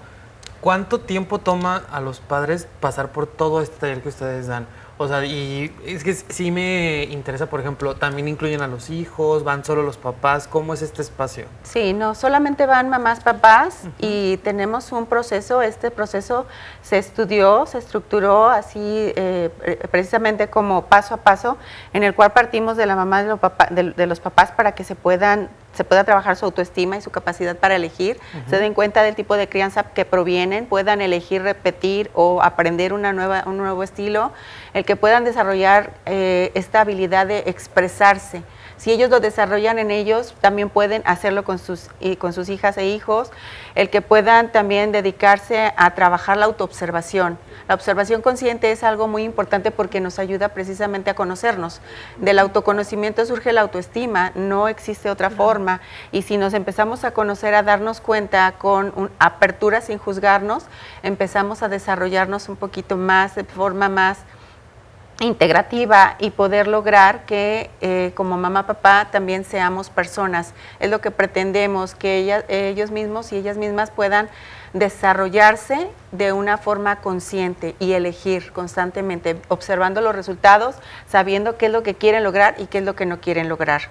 ¿cuánto tiempo toma a los padres pasar por todo este taller que ustedes dan? O sea, y es que sí me interesa, por ejemplo, ¿también incluyen a los hijos? ¿Van solo los papás? ¿Cómo es este espacio? Sí, no, solamente van mamás, papás y tenemos un proceso. Este proceso se estudió, se estructuró así precisamente como paso a paso, en el cual partimos de la mamá de los papás para que se pueda trabajar su autoestima y su capacidad para elegir, se den cuenta del tipo de crianza que provienen, puedan elegir repetir o aprender un nuevo estilo, el que puedan desarrollar esta habilidad de expresarse. Si ellos lo desarrollan en ellos, también pueden hacerlo con sus hijas e hijos, el que puedan también dedicarse a trabajar la autoobservación. La observación consciente es algo muy importante porque nos ayuda precisamente a conocernos. Del autoconocimiento surge la autoestima, no existe otra forma. Y si nos empezamos a conocer, a darnos cuenta con apertura sin juzgarnos, empezamos a desarrollarnos un poquito más, de forma más integrativa y poder lograr que como mamá, papá también seamos personas. Es lo que pretendemos, que ellos mismos y ellas mismas puedan desarrollarse de una forma consciente y elegir constantemente, observando los resultados, sabiendo qué es lo que quieren lograr y qué es lo que no quieren lograr.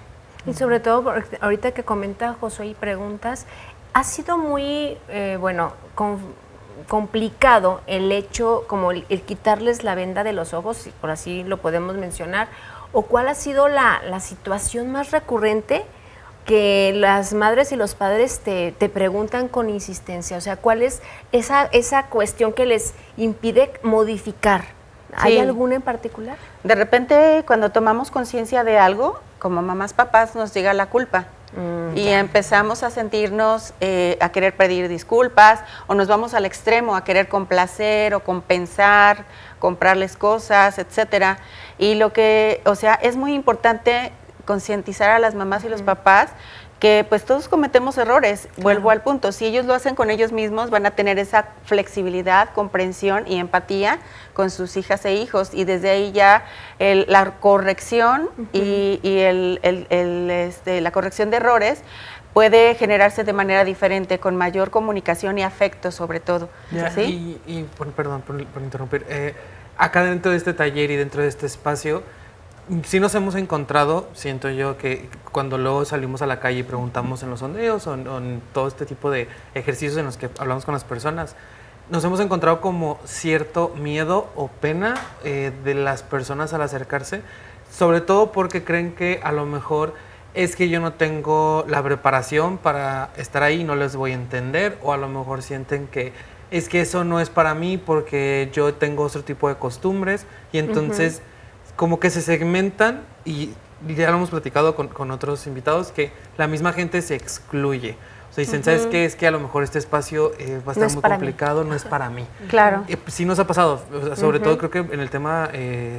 Y sobre todo, ahorita que comenta Josué y preguntas, ha sido muy, complicado el hecho, como el quitarles la venda de los ojos, por así lo podemos mencionar, o cuál ha sido la situación más recurrente que las madres y los padres te preguntan con insistencia, o sea, ¿cuál es esa cuestión que les impide modificar? ¿Hay Sí. alguna en particular? De repente, cuando tomamos conciencia de algo, como mamás, papás, nos llega la culpa. Y empezamos a sentirnos, a querer pedir disculpas, o nos vamos al extremo, a querer complacer o compensar, comprarles cosas, etcétera. Y es muy importante concientizar a las mamás y los papás que pues todos cometemos errores. Vuelvo al punto, si ellos lo hacen con ellos mismos, van a tener esa flexibilidad, comprensión y empatía con sus hijas e hijos, y desde ahí ya la corrección y la corrección de errores puede generarse de manera diferente, con mayor comunicación y afecto sobre todo. ¿Sí? Perdón por interrumpir, acá dentro de este taller y dentro de este espacio, sí nos hemos encontrado, siento yo, que cuando luego salimos a la calle y preguntamos en los sondeos o en todo este tipo de ejercicios en los que hablamos con las personas, nos hemos encontrado como cierto miedo o pena de las personas al acercarse, sobre todo porque creen que a lo mejor es que yo no tengo la preparación para estar ahí, no les voy a entender, o a lo mejor sienten que es que eso no es para mí porque yo tengo otro tipo de costumbres, y entonces como que se segmentan, y ya lo hemos platicado con otros invitados, que la misma gente se excluye. O sea, dicen, ¿sabes qué? Es que a lo mejor este espacio va a estar muy complicado, no es para mí. Claro. Sí nos ha pasado, o sea, sobre todo creo que en el tema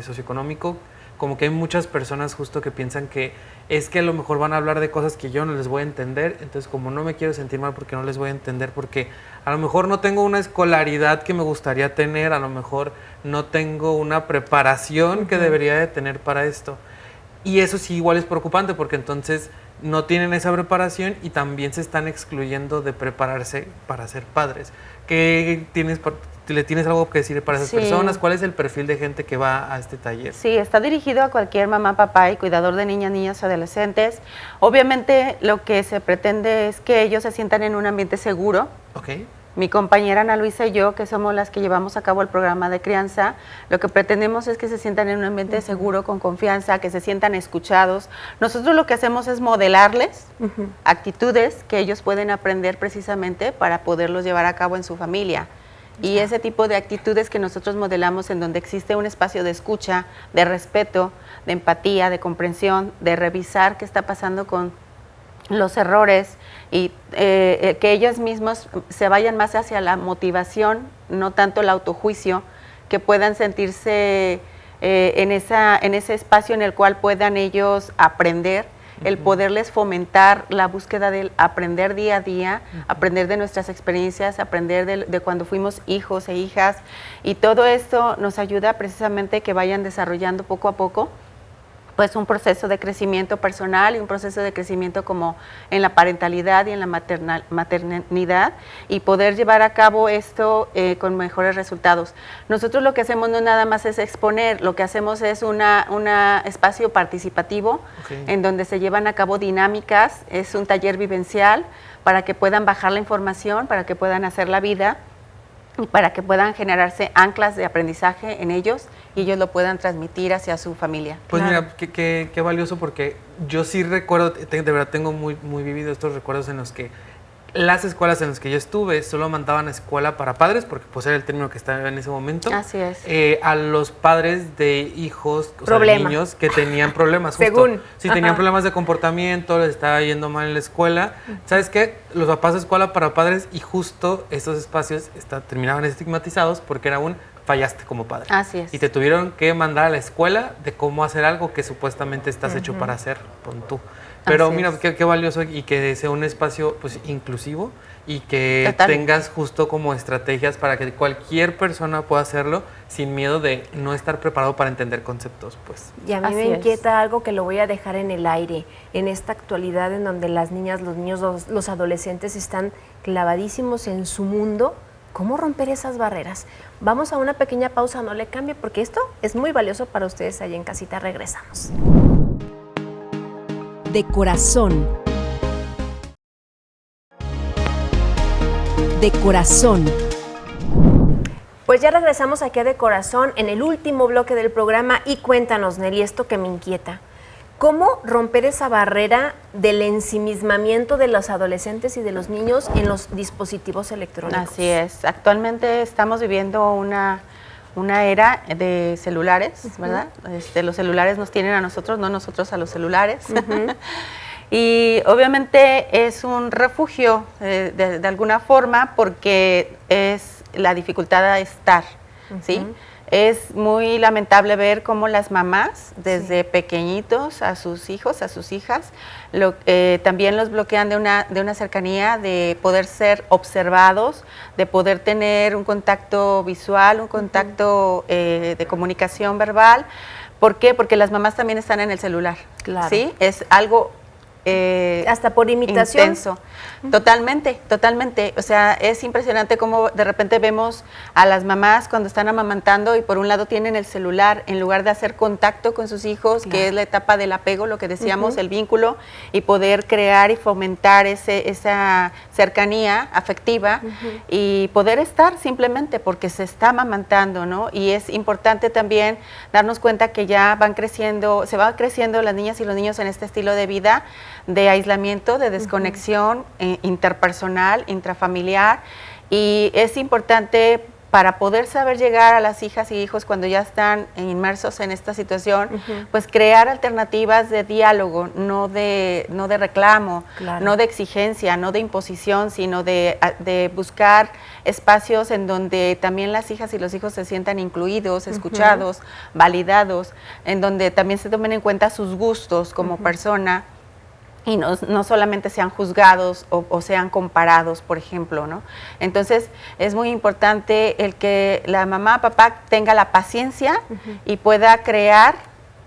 socioeconómico, como que hay muchas personas justo que piensan que es que a lo mejor van a hablar de cosas que yo no les voy a entender, entonces como no me quiero sentir mal porque no les voy a entender, porque a lo mejor no tengo una escolaridad que me gustaría tener, a lo mejor no tengo una preparación que debería de tener para esto. Y eso sí igual es preocupante, porque entonces no tienen esa preparación y también se están excluyendo de prepararse para ser padres. ¿Qué tienes, le tienes algo que decir para esas personas? ¿Cuál es el perfil de gente que va a este taller? Sí, está dirigido a cualquier mamá, papá y cuidador de niñas, niños o adolescentes. Obviamente lo que se pretende es que ellos se sientan en un ambiente seguro. Okay. Mi compañera Ana Luisa y yo, que somos las que llevamos a cabo el programa de crianza, lo que pretendemos es que se sientan en un ambiente seguro, con confianza, que se sientan escuchados. Nosotros lo que hacemos es modelarles actitudes que ellos pueden aprender precisamente para poderlos llevar a cabo en su familia. Y ese tipo de actitudes que nosotros modelamos, en donde existe un espacio de escucha, de respeto, de empatía, de comprensión, de revisar qué está pasando con los errores, y que ellos mismos se vayan más hacia la motivación, no tanto el autojuicio, que puedan sentirse en ese espacio en el cual puedan ellos aprender, el poderles fomentar la búsqueda del aprender día a día, aprender de nuestras experiencias, aprender de cuando fuimos hijos e hijas, y todo esto nos ayuda precisamente que vayan desarrollando poco a poco pues un proceso de crecimiento personal y un proceso de crecimiento como en la parentalidad y en la maternidad, y poder llevar a cabo esto con mejores resultados. Nosotros lo que hacemos no nada más es exponer, lo que hacemos es un espacio participativo en donde se llevan a cabo dinámicas, es un taller vivencial para que puedan bajar la información, para que puedan hacer la vida, y para que puedan generarse anclas de aprendizaje en ellos y ellos lo puedan transmitir hacia su familia. Pues mira, qué valioso, porque yo sí recuerdo, de verdad tengo muy vivido estos recuerdos en los que las escuelas en las que yo estuve solo mandaban a escuela para padres, porque pues era el término que estaba en ese momento. Así es. A los padres de hijos, o sea, de niños que tenían problemas. Según. Si tenían problemas de comportamiento, les estaba yendo mal en la escuela. ¿Sabes qué? Los papás de escuela para padres, y justo estos espacios terminaban estigmatizados porque era fallaste como padre. Así es. Y te tuvieron que mandar a la escuela de cómo hacer algo que supuestamente estás hecho para hacer, pon tú. Pero Así mira, es. qué valioso, y que sea un espacio pues inclusivo, y que Totalmente. tengas justo como estrategias para que cualquier persona pueda hacerlo sin miedo de no estar preparado para entender conceptos, pues. Y a mí me inquieta algo que lo voy a dejar en el aire, en esta actualidad en donde las niñas, los niños, los adolescentes están clavadísimos en su mundo. ¿Cómo romper esas barreras? Vamos a una pequeña pausa, no le cambie, porque esto es muy valioso para ustedes allá en casita. Regresamos. De corazón. De corazón. Pues ya regresamos aquí a De Corazón en el último bloque del programa, y cuéntanos, Nelly, esto que me inquieta. ¿Cómo romper esa barrera del ensimismamiento de los adolescentes y de los niños en los dispositivos electrónicos? Así es. Actualmente estamos viviendo una era de celulares, ¿verdad? Los celulares nos tienen a nosotros, no nosotros a los celulares. Y obviamente es un refugio de alguna forma, porque es la dificultad de estar, ¿sí? Es muy lamentable ver cómo las mamás, desde pequeñitos a sus hijos, a sus hijas, también los bloquean de una cercanía, de poder ser observados, de poder tener un contacto visual, un contacto de comunicación verbal. ¿Por qué? Porque las mamás también están en el celular, Claro. ¿sí? Es algo hasta por imitación. Intenso. Totalmente, totalmente. O sea, es impresionante cómo de repente vemos a las mamás cuando están amamantando y por un lado tienen el celular en lugar de hacer contacto con sus hijos, que es la etapa del apego, lo que decíamos, el vínculo, y poder crear y fomentar esa cercanía afectiva y poder estar simplemente porque se está amamantando, ¿no? Y es importante también darnos cuenta que ya van creciendo, se van creciendo las niñas y los niños en este estilo de vida de aislamiento, de desconexión interpersonal, intrafamiliar, y es importante para poder saber llegar a las hijas y hijos cuando ya están inmersos en esta situación, pues crear alternativas de diálogo, no de reclamo, no de exigencia, no de imposición, sino de buscar espacios en donde también las hijas y los hijos se sientan incluidos, escuchados, validados, en donde también se tomen en cuenta sus gustos como persona, y no solamente sean juzgados o sean comparados, por ejemplo, ¿no? Entonces, es muy importante el que la mamá, papá tenga la paciencia y pueda crear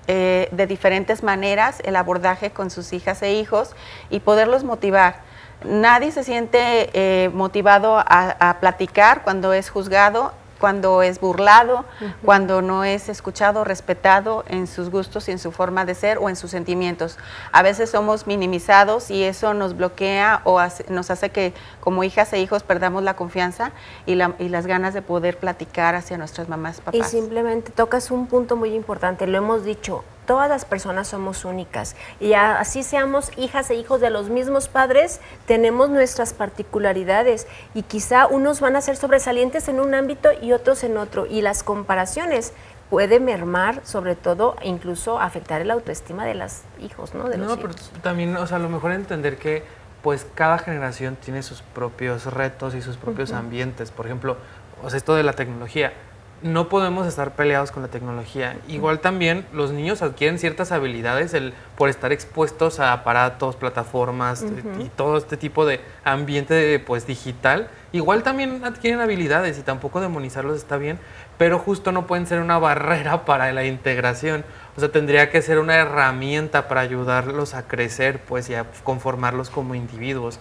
de diferentes maneras el abordaje con sus hijas e hijos y poderlos motivar. Nadie se siente motivado a platicar cuando es juzgado, cuando es burlado, cuando no es escuchado, respetado en sus gustos y en su forma de ser o en sus sentimientos. A veces somos minimizados y eso nos bloquea o nos hace que como hijas e hijos perdamos la confianza y las ganas de poder platicar hacia nuestras mamás, papás. Y simplemente tocas un punto muy importante, lo hemos dicho, todas las personas somos únicas y así seamos hijas e hijos de los mismos padres, tenemos nuestras particularidades y quizá unos van a ser sobresalientes en un ámbito y otros en otro, y las comparaciones puede mermar, sobre todo, incluso afectar la autoestima de los hijos, ¿no? Pero también, o sea, a lo mejor entender que pues cada generación tiene sus propios retos y sus propios ambientes. Por ejemplo, o sea, esto de la tecnología. No podemos estar peleados con la tecnología. Igual también los niños adquieren ciertas habilidades por estar expuestos a aparatos, plataformas y todo este tipo de ambiente pues digital. Igual también adquieren habilidades y tampoco demonizarlos está bien, pero justo no pueden ser una barrera para la integración. O sea, tendría que ser una herramienta para ayudarlos a crecer pues y a conformarlos como individuos.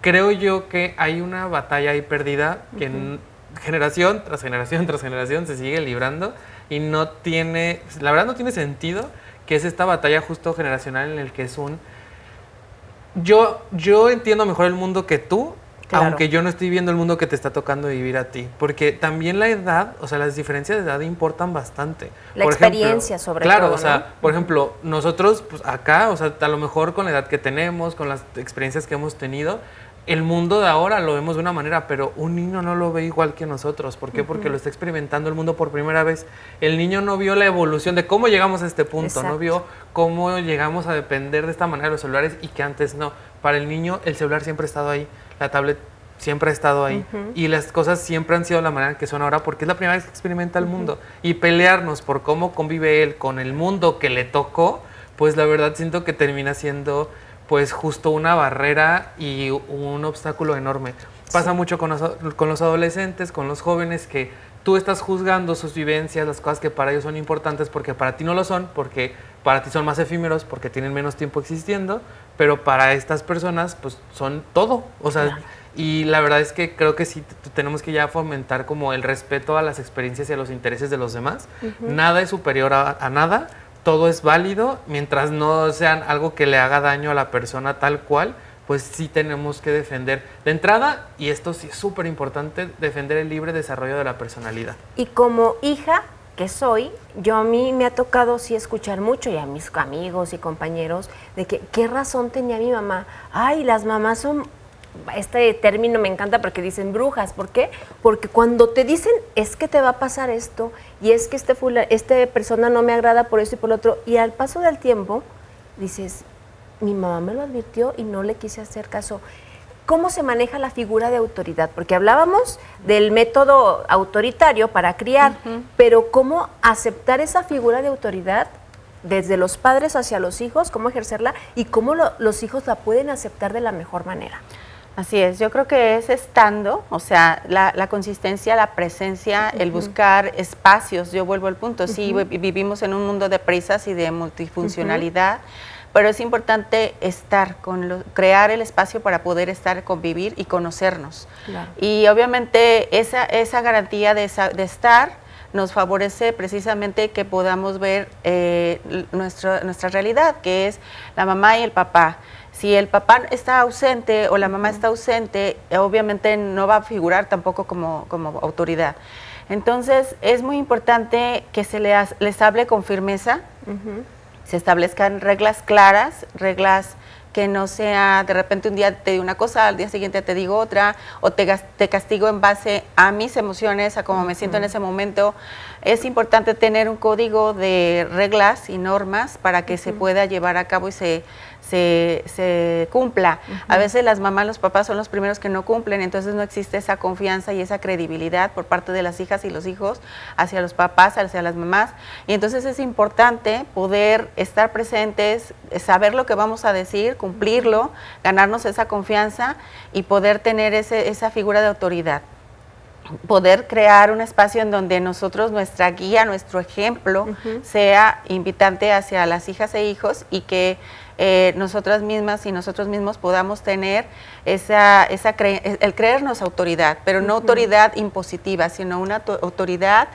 Creo yo que hay una batalla ahí perdida que generación tras generación tras generación se sigue librando y no tiene, la verdad no tiene sentido, que es esta batalla justo generacional en el que es yo entiendo mejor el mundo que tú, aunque yo no estoy viendo el mundo que te está tocando vivir a ti, porque también la edad, o sea, las diferencias de edad importan bastante. La experiencia sobre todo, claro, o sea, por ejemplo, nosotros pues acá, o sea, a lo mejor con la edad que tenemos, con las experiencias que hemos tenido, el mundo de ahora lo vemos de una manera, pero un niño no lo ve igual que nosotros. ¿Por qué? Porque lo está experimentando el mundo por primera vez. El niño no vio la evolución de cómo llegamos a este punto, no vio cómo llegamos a depender de esta manera de los celulares y que antes no. Para el niño el celular siempre ha estado ahí, la tablet siempre ha estado ahí y las cosas siempre han sido la manera que son ahora porque es la primera vez que experimenta el mundo. Y pelearnos por cómo convive él con el mundo que le tocó, pues la verdad siento que termina siendo pues justo una barrera y un obstáculo enorme. Pasa mucho con los adolescentes, con los jóvenes, que tú estás juzgando sus vivencias, las cosas que para ellos son importantes porque para ti no lo son, porque para ti son más efímeros, porque tienen menos tiempo existiendo, pero para estas personas pues son todo. O sea, y la verdad es que creo que sí tenemos que ya fomentar como el respeto a las experiencias y a los intereses de los demás. Nada es superior a nada. Todo es válido, mientras no sean algo que le haga daño a la persona tal cual, pues sí tenemos que defender de entrada, y esto sí es súper importante, defender el libre desarrollo de la personalidad. Y como hija que soy, a mí me ha tocado sí escuchar mucho, y a mis amigos y compañeros, de que qué razón tenía mi mamá. Ay, las mamás son... Este término me encanta porque dicen brujas. ¿Por qué? Porque cuando te dicen es que te va a pasar esto y es que esta persona no me agrada por esto y por lo otro, y al paso del tiempo dices, mi mamá me lo advirtió y no le quise hacer caso. ¿Cómo se maneja la figura de autoridad? Porque hablábamos del método autoritario para criar, pero ¿cómo aceptar esa figura de autoridad desde los padres hacia los hijos? ¿Cómo ejercerla? Y cómo los hijos la pueden aceptar de la mejor manera. Así es, yo creo que es estando, o sea, la consistencia, la presencia, el buscar espacios. Yo vuelvo al punto, sí, vivimos en un mundo de prisas y de multifuncionalidad, pero es importante crear el espacio para poder estar, convivir y conocernos. Claro. Y obviamente esa garantía de estar nos favorece precisamente que podamos ver nuestra realidad, que es la mamá y el papá. Si el papá está ausente o la mamá está ausente, obviamente no va a figurar tampoco como autoridad. Entonces, es muy importante que se les hable con firmeza, se establezcan reglas claras, reglas que no sea de repente un día te digo una cosa, al día siguiente te digo otra, o te castigo en base a mis emociones, a cómo me siento en ese momento. Es importante tener un código de reglas y normas para que se pueda llevar a cabo y se cumpla. A veces las mamás, los papás son los primeros que no cumplen, entonces no existe esa confianza y esa credibilidad por parte de las hijas y los hijos hacia los papás, hacia las mamás, y entonces es importante poder estar presentes, saber lo que vamos a decir, cumplirlo, ganarnos esa confianza y poder tener esa figura de autoridad. Poder crear un espacio en donde nosotros, nuestra guía, nuestro ejemplo, sea invitante hacia las hijas e hijos, y que nosotras mismas y nosotros mismos podamos tener el creernos autoridad, pero no autoridad impositiva, sino una autoridad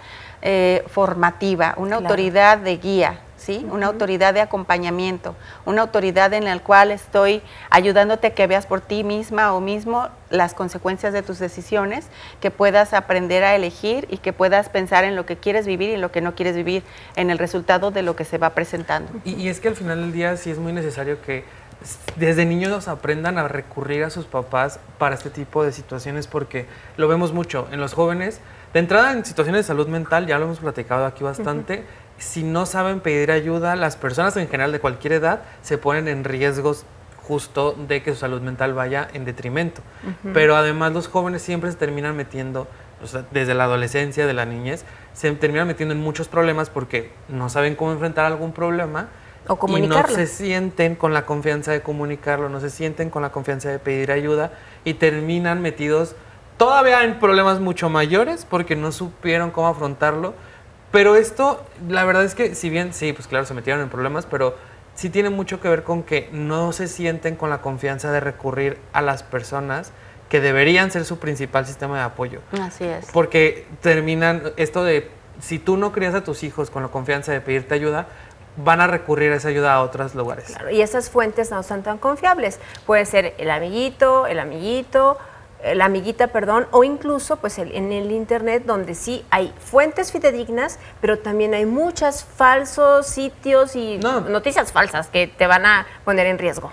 formativa, una autoridad de guía, ¿sí? Una autoridad de acompañamiento, una autoridad en la cual estoy ayudándote a que veas por ti misma o mismo las consecuencias de tus decisiones, que puedas aprender a elegir y que puedas pensar en lo que quieres vivir y en lo que no quieres vivir, en el resultado de lo que se va presentando. Y es que al final del día sí es muy necesario que desde niños aprendan a recurrir a sus papás para este tipo de situaciones, porque lo vemos mucho en los jóvenes. De entrada, en situaciones de salud mental, ya lo hemos platicado aquí bastante, si no saben pedir ayuda, las personas en general de cualquier edad se ponen en riesgos justo de que su salud mental vaya en detrimento. Pero además los jóvenes siempre se terminan metiendo, o sea, desde la adolescencia, de la niñez, se terminan metiendo en muchos problemas porque no saben cómo enfrentar algún problema o comunicarlo. Y no se sienten con la confianza de comunicarlo, no se sienten con la confianza de pedir ayuda y terminan metidos todavía en problemas mucho mayores porque no supieron cómo afrontarlo. Pero esto, la verdad es que si bien, sí, pues claro, se metieron en problemas, pero sí tiene mucho que ver con que no se sienten con la confianza de recurrir a las personas que deberían ser su principal sistema de apoyo. Así es. Porque terminan esto de, si tú no crías a tus hijos con la confianza de pedirte ayuda, van a recurrir a esa ayuda a otros lugares. Claro, y esas fuentes no son tan confiables. Puede ser la amiguita, perdón, o incluso pues en el internet, donde sí hay fuentes fidedignas, pero también hay muchos falsos sitios y noticias falsas que te van a poner en riesgo.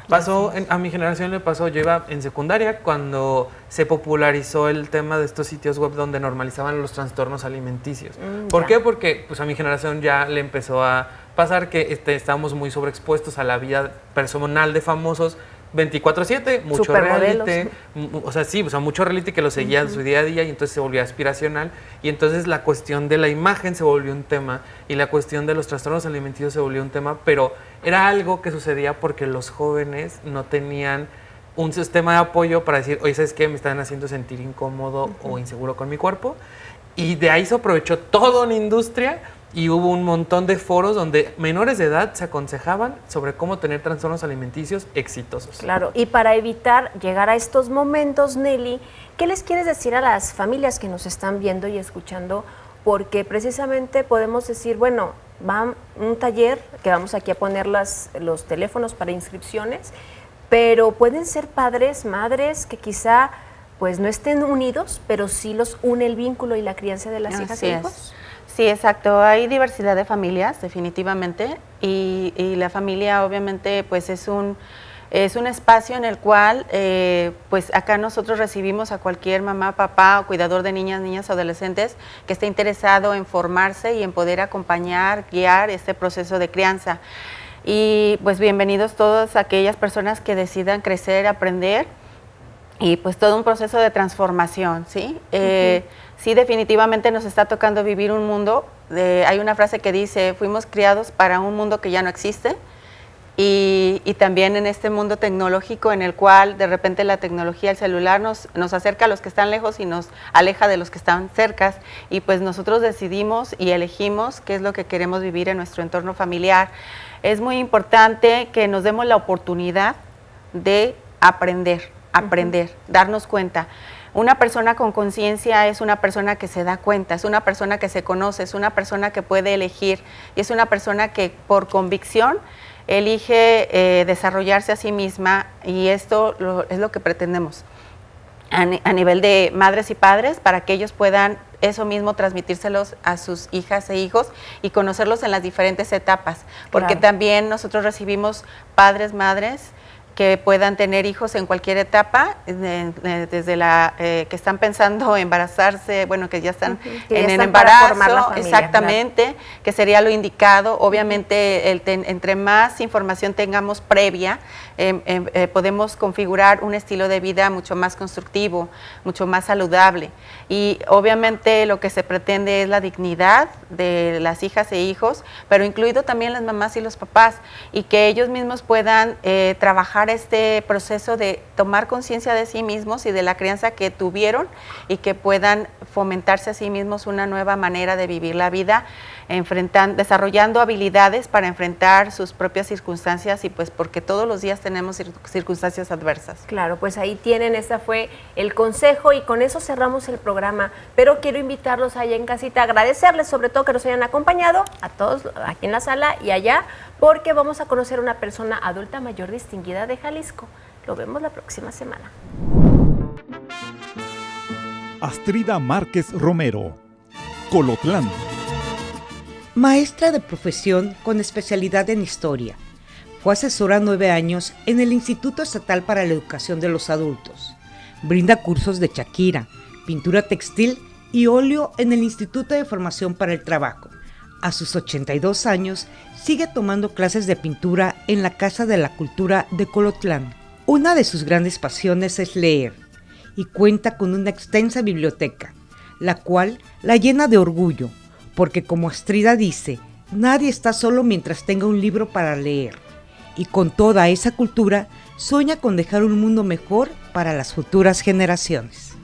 A mi generación le pasó, yo iba en secundaria cuando se popularizó el tema de estos sitios web donde normalizaban los trastornos alimenticios. ¿Por qué? Porque pues a mi generación ya le empezó a pasar que estábamos muy sobreexpuestos a la vida personal de famosos 24/7, mucho reality, mucho reality que lo seguía en su día a día, y entonces se volvió aspiracional, y entonces la cuestión de la imagen se volvió un tema y la cuestión de los trastornos alimenticios se volvió un tema, pero era algo que sucedía porque los jóvenes no tenían un sistema de apoyo para decir, oye, ¿sabes qué? Me están haciendo sentir incómodo o inseguro con mi cuerpo, y de ahí se aprovechó toda una industria. Y hubo un montón de foros donde menores de edad se aconsejaban sobre cómo tener trastornos alimenticios exitosos. Claro, y para evitar llegar a estos momentos, Nelly, ¿qué les quieres decir a las familias que nos están viendo y escuchando? Porque precisamente podemos decir, bueno, va un taller, que vamos aquí a poner los teléfonos para inscripciones, pero pueden ser padres, madres, que quizá pues no estén unidos, pero sí los une el vínculo y la crianza de las hijas e hijos. Sí, exacto. Hay diversidad de familias, definitivamente, y la familia obviamente pues es un espacio en el cual pues acá nosotros recibimos a cualquier mamá, papá o cuidador de niñas o adolescentes que esté interesado en formarse y en poder acompañar, guiar este proceso de crianza. Y pues bienvenidos todas aquellas personas que decidan crecer, aprender, y pues todo un proceso de transformación, ¿sí? Sí, definitivamente nos está tocando vivir un mundo, hay una frase que dice, fuimos criados para un mundo que ya no existe, y también en este mundo tecnológico en el cual de repente la tecnología, el celular nos acerca a los que están lejos y nos aleja de los que están cerca, y pues nosotros decidimos y elegimos qué es lo que queremos vivir en nuestro entorno familiar. es muy importante que nos demos la oportunidad de aprender, darnos cuenta. Una persona con conciencia es una persona que se da cuenta, es una persona que se conoce, es una persona que puede elegir y es una persona que por convicción elige desarrollarse a sí misma, y esto es lo que pretendemos a nivel de madres y padres, para que ellos puedan eso mismo transmitírselos a sus hijas e hijos y conocerlos en las diferentes etapas, porque también nosotros recibimos padres, madres que puedan tener hijos en cualquier etapa, desde que están pensando embarazarse, bueno, que ya están en el embarazo, exactamente, que sería lo indicado. Obviamente, entre más información tengamos previa, podemos configurar un estilo de vida mucho más constructivo, mucho más saludable. Y obviamente lo que se pretende es la dignidad de las hijas e hijos, pero incluido también las mamás y los papás, y que ellos mismos puedan trabajar este proceso de tomar conciencia de sí mismos y de la crianza que tuvieron, y que puedan fomentarse a sí mismos una nueva manera de vivir la vida, desarrollando habilidades para enfrentar sus propias circunstancias, y pues porque todos los días tenemos circunstancias adversas. Claro, pues ahí tienen, ese fue el consejo, y con eso cerramos el programa, pero quiero invitarlos allá en casita, agradecerles sobre todo que nos hayan acompañado, a todos aquí en la sala y allá, porque vamos a conocer a una persona adulta mayor distinguida de Jalisco. Lo vemos la próxima semana. Astrida Márquez Romero, Colotlán. Maestra de profesión con especialidad en historia. Fue asesora 9 años en el Instituto Estatal para la Educación de los Adultos. Brinda cursos de Shakira, pintura textil y óleo en el Instituto de Formación para el Trabajo. A sus 82 años, sigue tomando clases de pintura en la Casa de la Cultura de Colotlán. Una de sus grandes pasiones es leer, y cuenta con una extensa biblioteca, la cual la llena de orgullo, porque como Astrida dice, nadie está solo mientras tenga un libro para leer, y con toda esa cultura sueña con dejar un mundo mejor para las futuras generaciones.